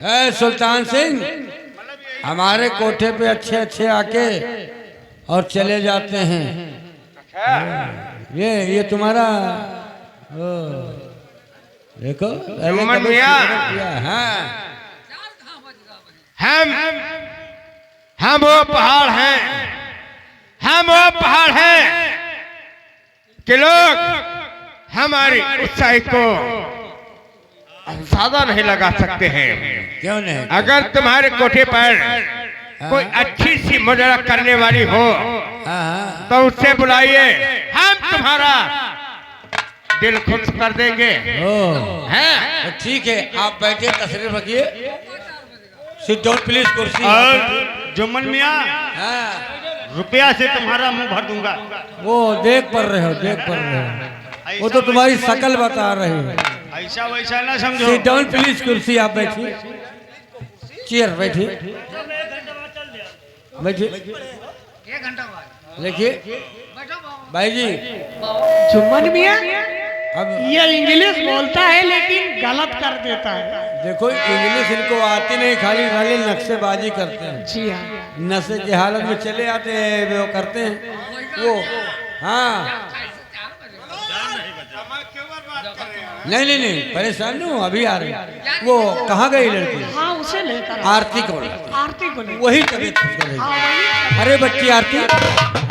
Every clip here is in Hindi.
सुल्तान सिंह हमारे कोठे पे अच्छे अच्छे आके और चले जाते हैं। ये तुम्हारा देखो जुम्मन मियां, हाँ हम वो पहाड़ हैं, हम वो पहाड़ हैं कि लोग हमारी ऊंचाई को ज्यादा नहीं लगा सकते हैं। क्यों नहीं? अगर तुम्हारे कोठे पर कोई अच्छी सी मुजरा करने वाली हो तो उससे बुलाइए, हम तुम्हारा दिल खुश कर देंगे। हैं? ठीक है, आप बैठिए, तशरीफ रखिए। सिट डाउन प्लीज, कुर्सी। और जुम्मन मियां, रुपया से तुम्हारा मुंह भर दूंगा। वो देख पढ़ रहे हो, देख पढ़ रहे हो, वो तो तुम्हारी शकल बता रही है। ऐसा वैसा ना समझो। सिट डाउन प्लीज, कुर्सी आप बैठिए, चेयर बैठिए, बैठिए। देखिए भाई जी, जुम्मन मियां अब ये इंग्लिश बोलता है लेकिन गलत कर देता है। देखो इंग्लिश इनको आती नहीं, खाली खाली नक्शेबाजी करते हैं। जी हाँ, नशे की हालत में चले आते हैं, वो करते हैं वो। हाँ नहीं नहीं नहीं, परेशान नहीं हूँ, अभी आ रही। वो कहाँ गई लड़की? हाँ उसे लेकर आरती को, आरती को ले। वही तबीयत खुश कर रही हाँ है। वही। अरे बच्ची आरती,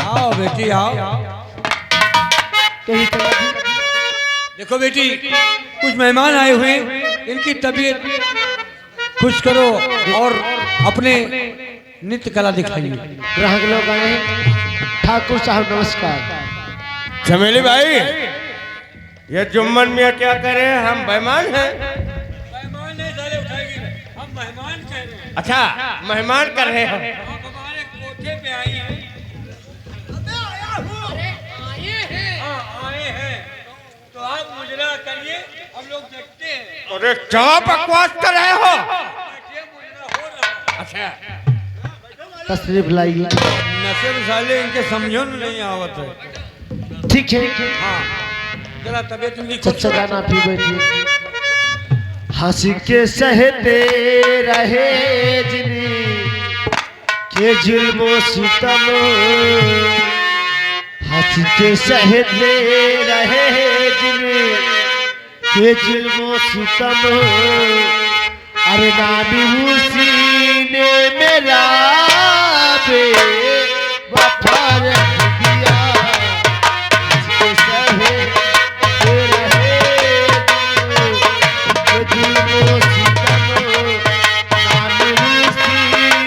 आओ बेटी आओ। कहीं तो देखो बेटी, कुछ मेहमान आए हुए, इनकी तबीयत खुश करो और अपने नित्य कला दिखाइए। ग्राहक लोग आए हैं। ठाकुर साहब नमस्कार। चमेली भाई, ये जुम्मन मियां क्या कह रहे हैं? हम बेईमान हैं? मेहमान नहीं साले उठाएगी, हम मेहमान कह रहे हैं। अच्छा, मेहमान कर रहे हैं। आप हमारे कोठे पे आई हैं। आए हैं तो आप मुजरा करिए, हम लोग देखते हैं। अरे क्या बकवास कर रहे हो? ये मुजरा हो रहा है। अच्छा, तशरीफ लाइए। नशे साले इनके समझो नहीं आवत है। ठीक है, हाँ जरा तबीयत इनकी चच्चा गाना पी बैठिए। हंस के सहते रहे जिन्हें के जुल्मो सितम, हंस के सहते रहे जिन्हें के जुल्मो सितम, अरे नानी उसी ने मेरा बेवफा रख दिया। हंस के सहते रहे के जुल्मो सितम, नानी उसी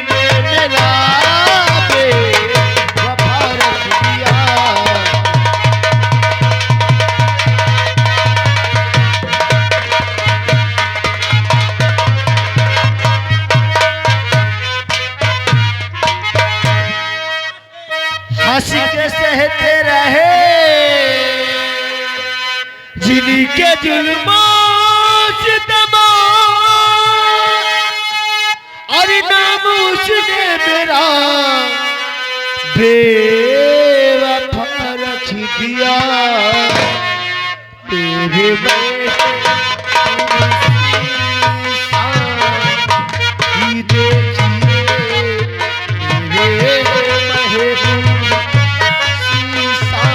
ने मेरा बेवफा रख दिया। हंस के सहते रहे जिनके जुल्मों सितमों, और नामूस ने मेरा बेवफा रख दिया। तेरे ही देखिए मेरे महबूब शीशा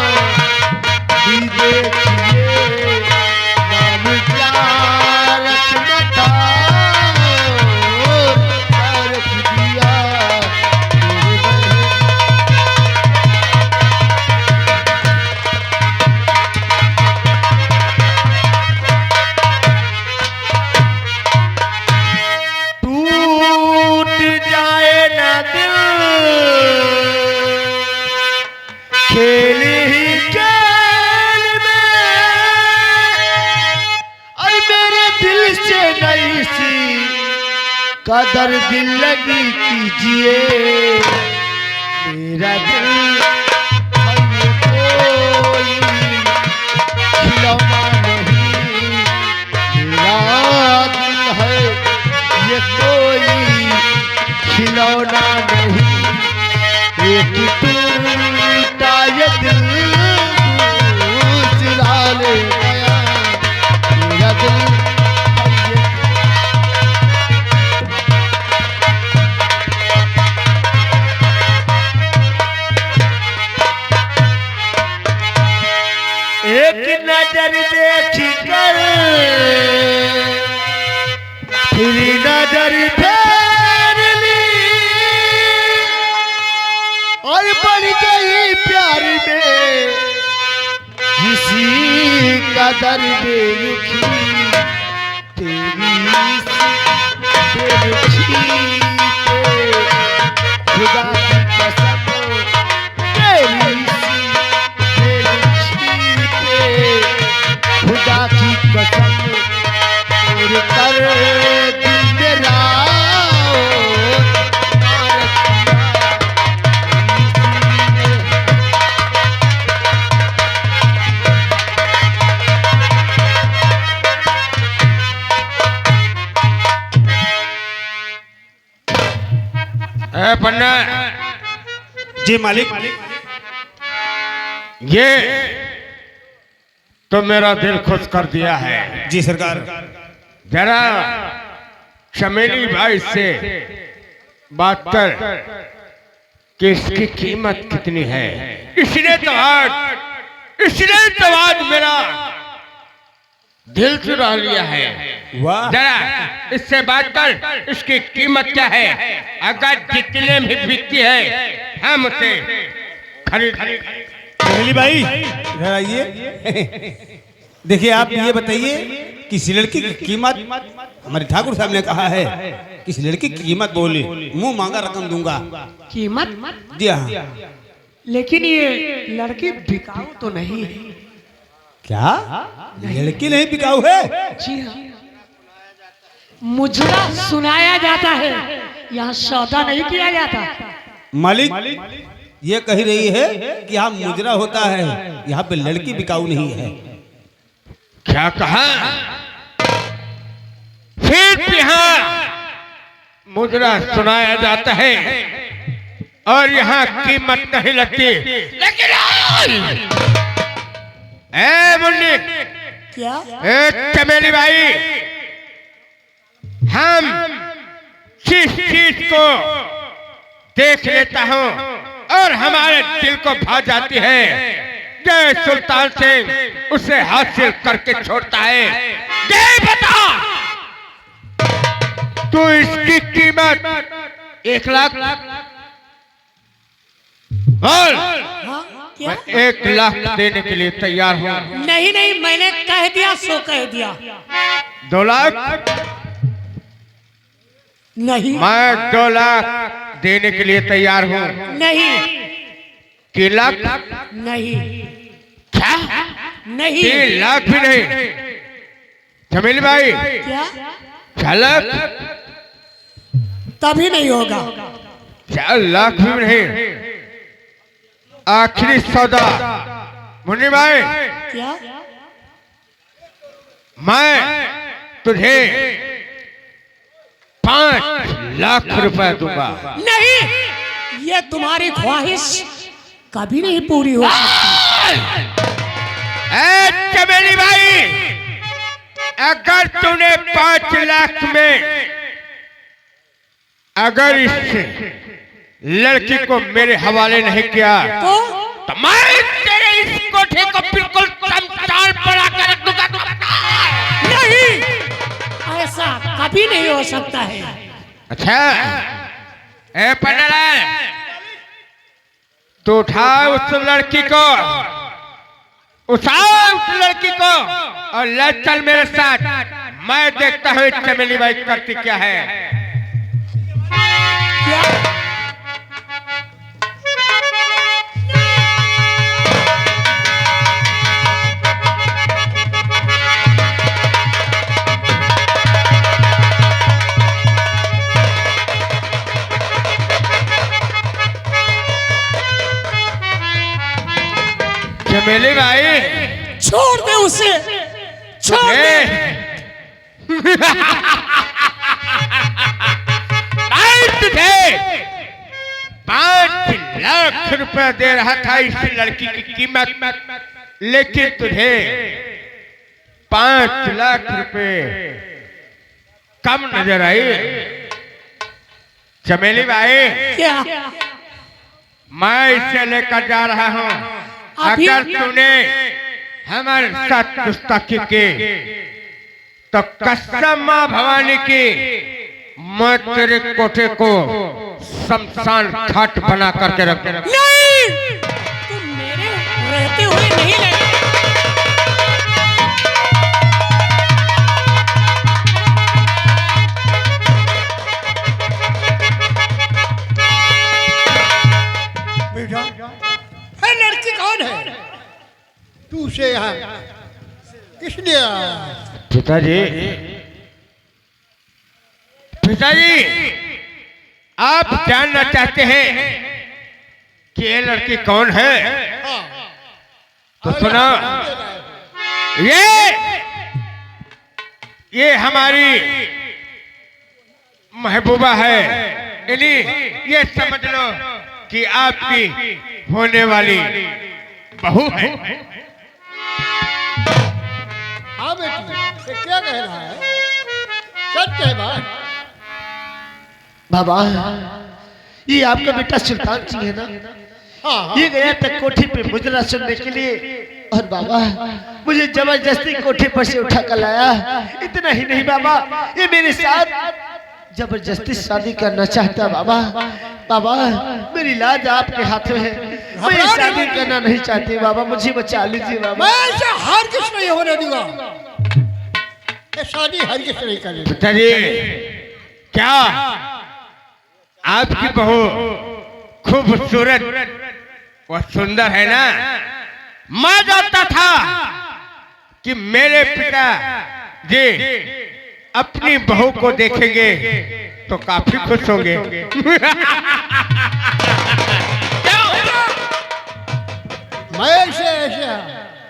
ही देखिए, नाम क्या रखना था रख दिया। टूट जाए ना दिल खेल ही खेल में, और मेरे दिल से नई सी कदर दिल लगी कीजिए। मेरा दिल है ये कोई खिलौना नहीं, मेरा दिल है ये कोई खिलौना नहीं। एक टूटा ये दिल दूसरा ले गया। मेरा दिल है ये तेरी नजर फेर ली और बढ़ गई प्यार में किसी कदर बेरुखी तेरी बेरुखी खुदा की कसम तेरी बेरुखी खुदा की कसम और कर दिल मेरा पन्ना जी मालिक। ये तो मेरा दिल खुश कर दिया है। जी सरकार। जरा चमेली भाई से बात कर कि इसकी कीमत कितनी है। इसने तो आज मेरा दिल चुरा लिया है। वाह। जरा इससे बात कर, इसकी कीमत क्या है। अगर जितने भी बिकती है हम उसे खरीद। चमेली भाई इधर आइए। देखिए आप ये बताइए कि इस लड़की की कीमत, हमारे ठाकुर साहब ने कहा है कि इस लड़की की कीमत बोले मुंह मांगा रकम दूंगा। कीमत? जी हाँ। लेकिन ये लड़की बिकाऊ तो नहीं है। क्या लड़की नहीं बिकाऊ है? जी हाँ, मुजरा सुनाया जाता है, यहाँ सौदा नहीं किया जाता। मालिक ये कह रही है कि यहाँ मुजरा होता है, यहाँ पे लड़की बिकाऊ नहीं है। क्या कहा? फिर यहाँ मुजरा सुनाया जाता है और यहाँ कीमत नहीं लगती। लेकिन मुन्नी, क्या? चमेली भाई, हम जिस चीज को देख लेता हूँ और हमारे दिल को भा जाती है, जय सुल्तान सिंह उसे हासिल करके छोड़ता है। ये बता, तू इसकी कीमत 1 लाख बोल। हाँ, क्या? मैं 1 लाख देने के लिए तैयार हूँ। नहीं नहीं, मैंने कह दिया सो कह दिया। 2 लाख? नहीं मैं 2 लाख देने के लिए तैयार हूँ। नहीं 3 लाख? नहीं क्या? नहीं 3 लाख भी नहीं? चमेली भाई, क्या? 4 लाख? तभी नहीं होगा। 4 लाख भी नहीं? आखिरी सौदा मुन्नी भाई, क्या? मैं तुझे 5 लाख रुपए दूंगा। नहीं, ये तुम्हारी ख्वाहिश कभी नहीं पूरी हो सकती। चमेली भाई, अगर तूने 5 लाख में अगर इस लड़की को मेरे हवाले नहीं किया तो मैं तेरे इस कोठे को बिल्कुल शमशान बना कर रख दूंगा। नहीं, ऐसा कभी नहीं हो सकता है। अच्छा, पन्नालाल, तो उठा उस लड़की को, उठा उस लड़की को और ले चल मेरे साथ। मैं देखता हूँ चमेली भाई करती क्या है। क्या? चमेली भाई, छोड़ दे उसे, छोड़ दे। तुझे 5 लाख रुपए दे रहा था इस लड़की की कीमत, लेकिन तुझे 5 लाख रुपए कम नजर आई। चमेली भाई, क्या? मैं इसे लेकर जा रहा हूँ। अगर तूने हमारे साथ गुस्ताखी की तो कसम मां भवानी की मैं तेरे कोठे को शमशान घाट बना करके रख दूंगा। नहीं, तुम मेरे रहते हुए नहीं ले। बेटा, है लड़की कौन है? तू से यहाँ किस लिए आया? पिताजी, पिताजी, आप जानना चाहते हैं कि ये लड़की कौन है? तो सुना, ये हमारी महबूबा है। यानी ये समझ लो कि आपकी होने वाली बहू है। हाँ बेटी, ये क्या कह रहा है? सच है बात। बाबा, ये आपका बेटा सुल्तान सिंह है ना? हाँ, ये गया था कोठी पे मुजरा सुनने के लिए, और बाबा मुझे जबरदस्ती कोठी पर से उठा कर लाया। इतना ही नहीं बाबा, ये मेरे साथ जबरदस्ती शादी करना चाहता। बाबा, बाबा मेरी लाज आपके हाथों है, मैं ये शादी करना नहीं चाहती। बाबा मुझे बचा लीजिए बाबा। मैं ऐसा हरगिज़ नहीं होने दूंगा। ये शादी हरगिज़ नहीं करेगी। पिताजी, क्या आपकी बहू खूबसूरत और सुंदर है ना? मैं जानता था कि मेरे पिता जी अपनी बहू को देखेंगे तो काफी खुश होंगे। मैं ऐसे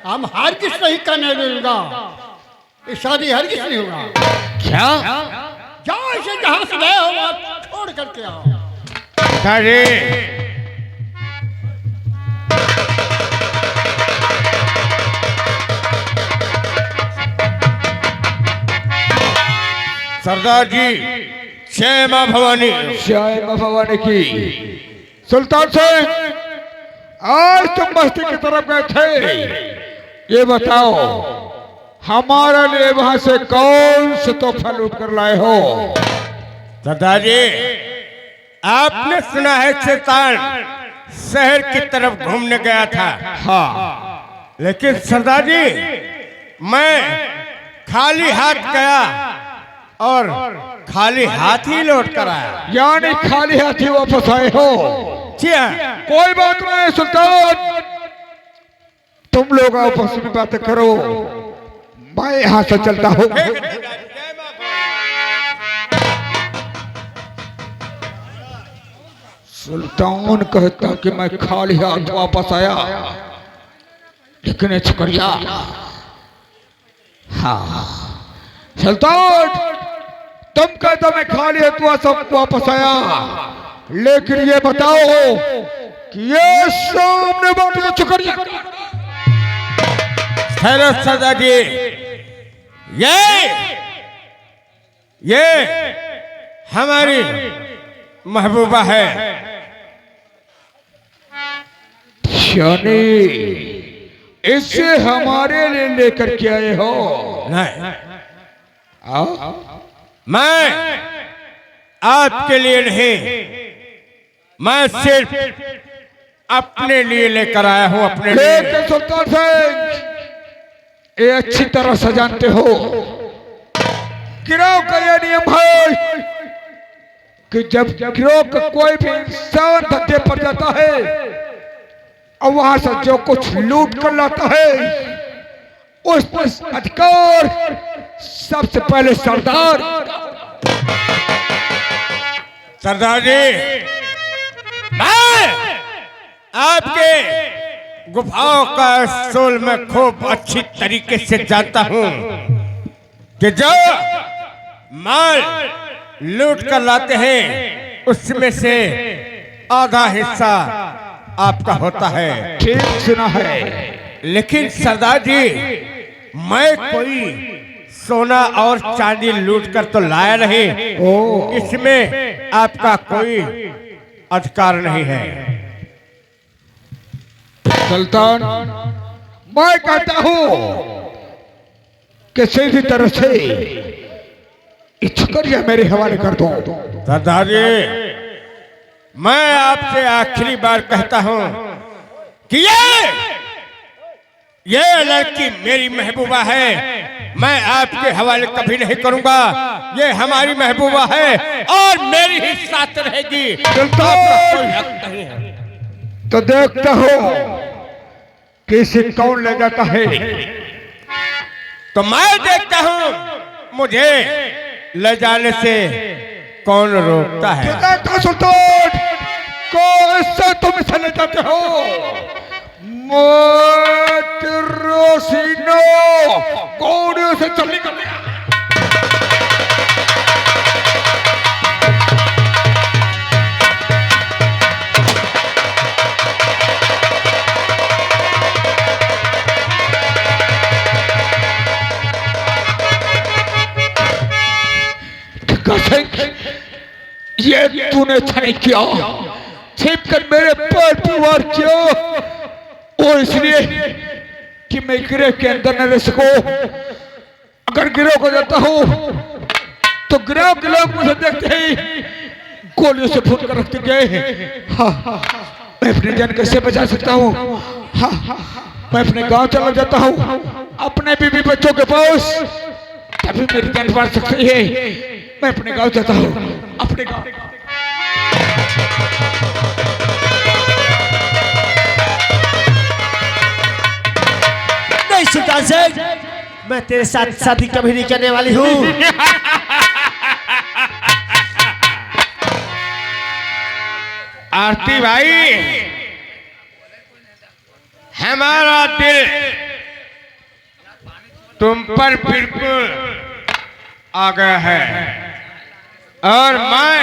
हम हरगिज़ नहीं करने दूंगा। ये शादी हरगिज़ नहीं होगा। क्या? जाओ इसे जहाँ से गए हो वहाँ छोड़ करके आओ। अरे सरदार जी, जय मां भवानी। जय मां भवानी की। सुल्तान सिंह, आज तुम बस्ती की तरफ गए थे, ये बताओ हमारे लिए वहां से कौन से तोहफा लूट कर लाए हो? सरदार जी, आपने सुना है शैतान शहर की तरफ घूमने गया था। हाँ, लेकिन सरदार जी मैं खाली हाथ गया और खाली हाथ ही लौट कर आया। यानी खाली हाथ ही वापस आए हो? जी हाँ। कोई बात नहीं सुल्तान, तुम लोग आपस में बातें करो, मैं यहाँ से चलता हूँ। सुल्तान कहता कि मैं खाली हाथ वापस आया, लेकिन शुक्रिया। हाँ सुल्तान, तुम कहता मैं खाली हाथ सब वापस आया, लेकिन ये बताओ कि ये सामने बात शुक्रिया। हेलो सरदार जी, ये हमारी महबूबा है। शनि, इसे हमारे लिए लेकर के आए हो? नहीं, मैं आपके लिए नहीं, मैं सिर्फ अपने लिए लेकर आया हूं। अपने लिए। सुल्तान सिंह, ये अच्छी तरह से जानते हो गिरोह का यह नियम है कि जब गिरोह का कोई भी इंसान धंधे पर जाता है और वहां से जो कुछ लूट कर लाता है उस पर अधिकार सबसे पहले सरदार। सरदार जी, मैं आपके गुफाओं का असूल में खूब अच्छी तरीके से जानता हूं कि जो माल लूट कर लाते हैं उसमें से आधा हिस्सा आपका होता है। ठीक सुना है। लेकिन सरदार जी, मैं कोई सोना और चांदी लूट कर तो लाया नहीं, इसमें आपका कोई अधिकार नहीं है। सुल्तान, मैं कहता हूं कि सीधी तरह से ये छकरिया मेरे हवाले कर दो। सरदार जी, मैं आपसे आखिरी बार कहता हूं कि ये लड़की मेरी महबूबा है, मैं आपके हवाले कभी नहीं करूंगा। ये हमारी महबूबा है और मेरी ही साथ रहेगी। आपका कोई हक नहीं है। तो देखता हूं कि इसे कौन ले जाता है। तो मैं देखता हूं मुझे ले जाने से कौन रोकता है। सुल्तान कैसे तुम इसे ले जाते हो? रोशीनो घोड़े से चलने का ये तूने अच्छा नहीं किया, छिप कर मेरे पैर पर वार किया, और इसलिए कि मैं गिरोह के अंदर न रह सकूं। अगर गिरोह को जाता हूं तो गिरोह के लोग मुझे देखते ही गोलियों से फूट कर रखते गए। हाँ, मैं अपनी जान कैसे बचा सकता हूं? हाँ, मैं अपने गांव चला जाता हूं अपने बीवी बच्चों के पास, तभी मेरी जान बच सकती है। मैं अपने गांव जाता हूं, अपने गांव। नहीं सुल्तान सिंह, मैं तेरे साथ शादी कभी नहीं करने वाली हूँ। आरती भाई, हमारा दिल तुम पर बिल्कुल आ गया है और मैं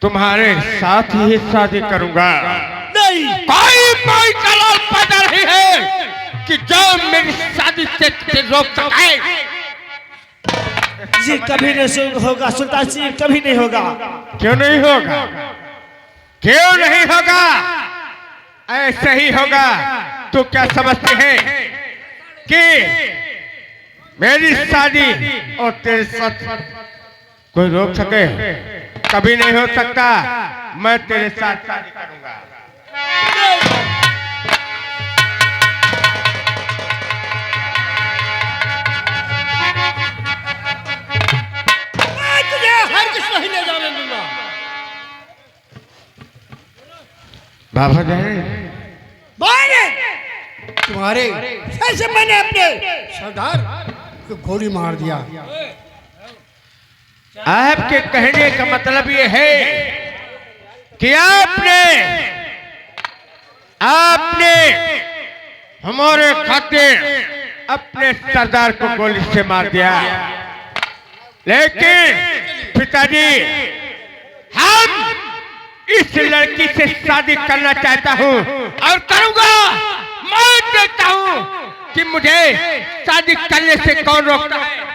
तुम्हारे साथ ही शादी करूंगा। नहीं, कोई कलम पैदा नहीं है कि जो मेरी शादी से रोक सके। ये कभी नहीं होगा सुल्तान सिंह, कभी नहीं होगा। क्यों नहीं होगा? क्यों नहीं होगा? ऐसे ही होगा। तू क्या समझते हैं कि मेरी शादी और तेरे साथ कोई रोक सके? कभी नहीं हो सकता। मैं तेरे साथ शादी करूंगा। मैं तुझे हरगिज़ नहीं ले जाने दूंगा। बाबा जाने बोले तुम्हारे ऐसे मैंने अपने सरदार को गोली मार दिया। आपके कहने का मतलब ये है कि आपने हमारे खातिर अपने सरदार को गोली से मार दिया। लेकिन पिताजी, हम इस लड़की से शादी करना चाहता हूं और करूंगा। मैं देखता हूं कि मुझे शादी करने से कौन रोकता है।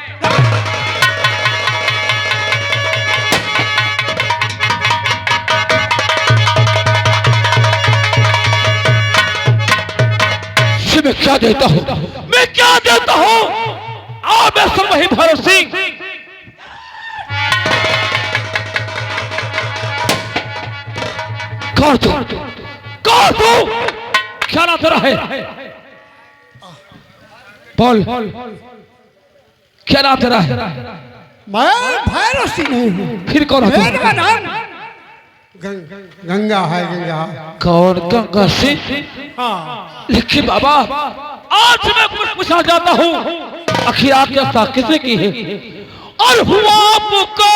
मैं क्या देता हूं? मैं क्या देता हूं? आप ऐसा वही भरत सिंह, कर दो क्या ना तेरा है? बोल, क्या ना तेरा है? मैं भैरव सिंह नहीं हूँ। फिर कौन है? मेरा नाम गंगा है। गंगा कौन? गंगा सिंह? हाँ, लेकिन बाबा, आज मैं कुछ पूछा जाता हूँ, आखिर आप क्या ताकत की है और हुआ आपको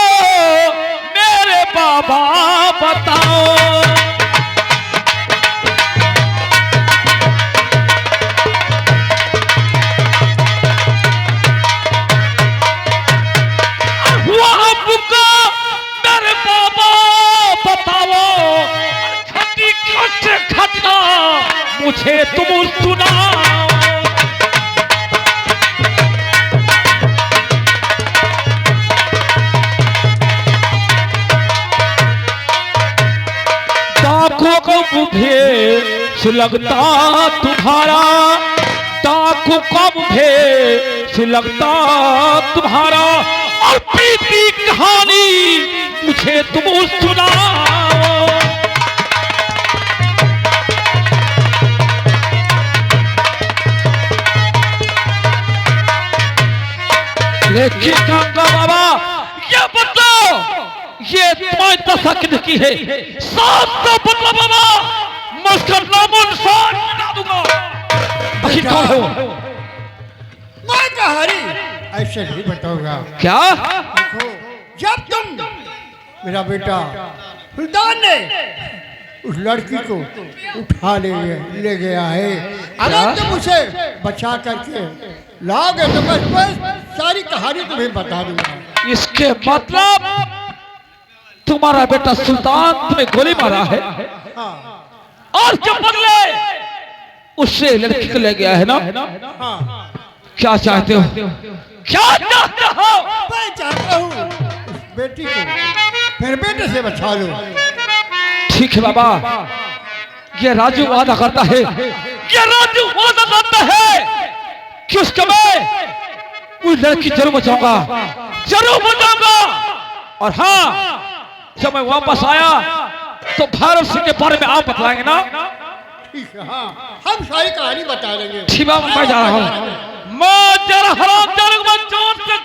मेरे बाबा बताओ। हुआ आपको मेरे बाबा बताओ, छठी खट खटा मुझे तुम सुनाओ। दाखों को मुझे सुलगता तुम्हारा, दाखों को कब भे से लगता तुम्हारा, और बीती कहानी मुझे तुम सुनाओ। लेकिन गंगा बाबा ये बताओ, ये तुम्हारी दशा की है? साफ तो बदला बाबा, मैं उसका नामो निशान मिटा दूंगा। आखिर कौन हो? मैं कहानी ऐसे नहीं बताऊंगा। क्या? देखो, जब तुम मेरा बेटा सुल्तान ने उस लड़की को उठा ले गया है, अगर तुम उसे बचा करके लाओगे तो बस सारी कहानी तुम्हें बता दूंगा। इसके मतलब तुम्हारा बेटा सुल्तान तुम्हें गोली मारा है, और जब बदले उससे लड़की को ले गया है ना? क्या चाहते हो? क्या चाहते हो? मैं चाहता हूँ उस बेटी को मेरे बेटे से बचा लो। ठीक है बाबा, ये राजू वादा करता है, ये राजू वादा करता है कि उसका मैं उस लड़की जरूर बचाऊंगा, जरूर बचाऊंगा। और हाँ, जब मैं वापस आया तो भैरव सिंह के बारे में आप बतलाएंगे ना? ठीक है, हाँ, हम सारी कहानी बता देंगे। ठीक है, मैं जा रहा हूँ। मैं जरा हराम, मैं चोर से